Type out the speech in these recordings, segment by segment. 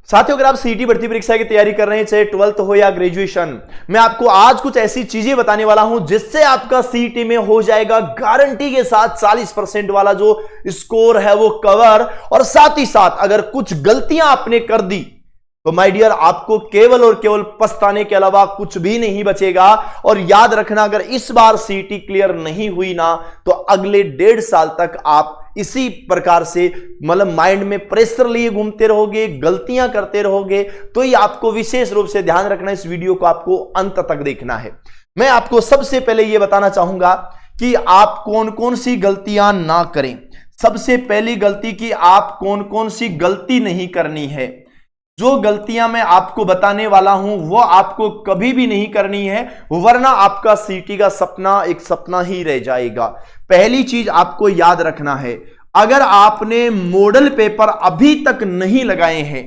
साथियों, अगर आप सीईटी भर्ती परीक्षा की तैयारी कर रहे हैं, चाहे 12th हो या ग्रेजुएशन, मैं आपको आज कुछ ऐसी चीजें बताने वाला हूं जिससे आपका सीईटी में हो जाएगा गारंटी के साथ 40% वाला जो स्कोर है वो कवर। और साथ ही साथ अगर कुछ गलतियां आपने कर दी तो माय डियर, आपको केवल और केवल पछताने के अलावा कुछ भी नहीं बचेगा। और याद रखना, अगर इस बार सीईटी क्लियर नहीं हुई ना तो अगले 1.5 साल तक आप इसी प्रकार से मतलब माइंड में प्रेशर लिए घूमते रहोगे, गलतियां करते रहोगे। तो ये आपको विशेष रूप से ध्यान रखना, इस वीडियो को आपको अंत तक देखना है। मैं आपको सबसे पहले यह बताना चाहूंगा कि आप कौन कौन सी गलतियां ना करें। सबसे पहली गलती कि आप कौन कौन सी गलती नहीं करनी है। जो गलतियां मैं आपको बताने वाला हूं वो आपको कभी भी नहीं करनी है, वरना आपका सीईटी का सपना एक सपना ही रह जाएगा। पहली चीज आपको याद रखना है, अगर आपने मॉडल पेपर अभी तक नहीं लगाए हैं,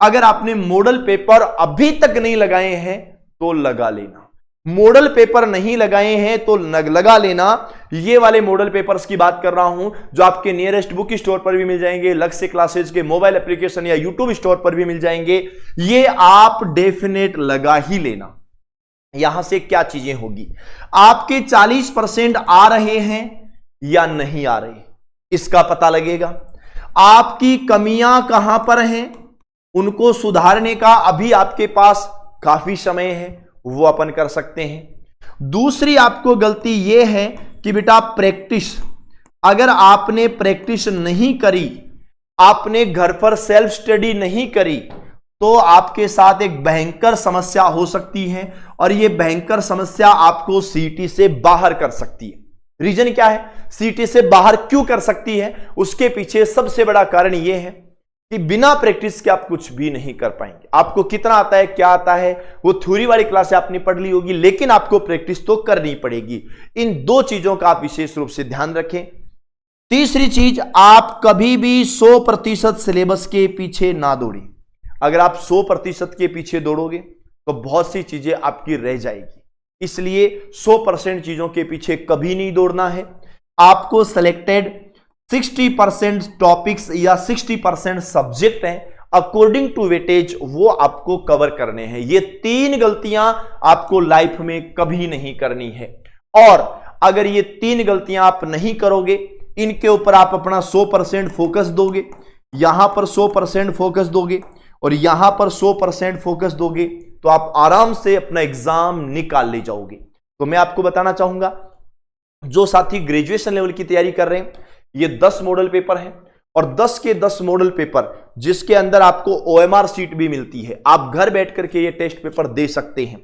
अगर आपने मॉडल पेपर अभी तक नहीं लगाए हैं तो लगा लेना। मॉडल पेपर नहीं लगाए हैं तो लगा लेना। ये वाले मॉडल पेपर्स की बात कर रहा हूं जो आपके नियरेस्ट बुक स्टोर पर भी मिल जाएंगे, लक्ष्य क्लासेज के मोबाइल एप्लीकेशन या यूट्यूब स्टोर पर भी मिल जाएंगे। ये आप डेफिनेट लगा ही लेना। यहां से क्या चीजें होगी, आपके 40% आ रहे हैं या नहीं आ रहे, इसका पता लगेगा। आपकी कमियां कहां पर हैं, उनको सुधारने का अभी आपके पास काफी समय है, वो अपन कर सकते हैं। दूसरी आपको गलती यह है कि बेटा प्रैक्टिस, अगर आपने प्रैक्टिस नहीं करी, आपने घर पर सेल्फ स्टडी नहीं करी, तो आपके साथ एक भयंकर समस्या हो सकती है। और यह भयंकर समस्या आपको सीईटी से बाहर कर सकती है। रीजन क्या है, सीईटी से बाहर क्यों कर सकती है, उसके पीछे सबसे बड़ा कारण यह है कि बिना प्रैक्टिस के आप कुछ भी नहीं कर पाएंगे। आपको कितना आता है, क्या आता है, वो थ्योरी वाली क्लास आपने पढ़ ली होगी, लेकिन आपको प्रैक्टिस तो करनी पड़ेगी। इन दो चीजों का आप विशेष रूप से ध्यान रखें। तीसरी चीज, आप कभी भी 100% सिलेबस के पीछे ना दौड़ें। अगर आप 100% के पीछे दौड़ोगे तो बहुत सी चीजें आपकी रह जाएगी, इसलिए 100% चीजों के पीछे कभी नहीं दौड़ना है। आपको सिलेक्टेड 60% टॉपिक्स या 60% सब्जेक्ट हैं, अकॉर्डिंग टू वेटेज वो आपको कवर करने हैं। ये 3 गलतियां आपको लाइफ में कभी नहीं करनी है। और अगर ये 3 गलतियां आप नहीं करोगे, इनके ऊपर आप अपना 100% फोकस दोगे, यहां पर 100% फोकस दोगे और यहां पर 100% फोकस दोगे, तो आप आराम से अपना एग्जाम निकाल ले जाओगे। तो मैं आपको बताना चाहूंगा, जो साथी ग्रेजुएशन लेवल की तैयारी कर रहे हैं, ये 10 मॉडल पेपर हैं और 10 के 10 मॉडल पेपर जिसके अंदर आपको ओएमआर सीट भी मिलती है। आप घर बैठ करके ये टेस्ट पेपर दे सकते हैं।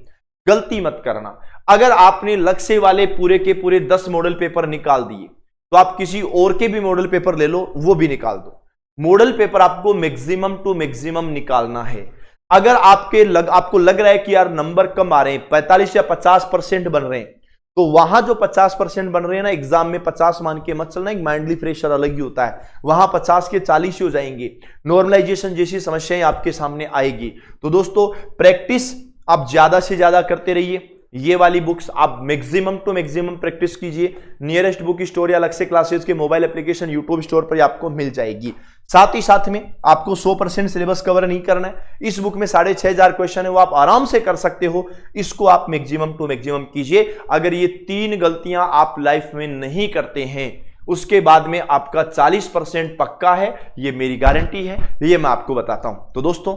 गलती मत करना, अगर आपने लक्ष्य वाले पूरे के पूरे 10 मॉडल पेपर निकाल दिए तो आप किसी और के भी मॉडल पेपर ले लो, वो भी निकाल दो। मॉडल पेपर आपको मैक्सिमम टू मैक्सिमम निकालना है। अगर आपको लग रहा है कि यार नंबर कम आ रहे हैं, 45 या 50% बन रहे हैं, तो वहां जो 50% बन रहे हैं ना, एग्जाम में 50 मान के मत चलना, एक माइंडली प्रेशर अलग ही होता है। वहां 50 के 40 ही हो जाएंगे, नॉर्मलाइजेशन जैसी समस्याएं आपके सामने आएगी। तो दोस्तों, प्रैक्टिस आप ज्यादा से ज्यादा करते रहिए। ये वाली बुक्स आप मैक्सिमम टू मैक्सिमम प्रैक्टिस कीजिए। नियरेस्ट बुक स्टोर या लक्ष्य क्लासेस के मोबाइल एप्लीकेशन यूट्यूब स्टोर पर आपको मिल जाएगी। साथ ही साथ में आपको 100% सिलेबस कवर नहीं करना है। इस बुक में 6500 क्वेश्चन है, वो आप आराम से कर सकते हो। इसको आप मैक्सिमम टू मैक्सिमम कीजिए। अगर ये 3 गलतियां आप लाइफ में नहीं करते हैं, उसके बाद में आपका 40% पक्का है, ये मेरी गारंटी है, ये मैं आपको बताता हूं। तो दोस्तों,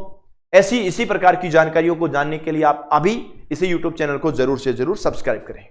इसी प्रकार की जानकारियों को जानने के लिए आप अभी इसी YouTube चैनल को जरूर से जरूर सब्सक्राइब करें।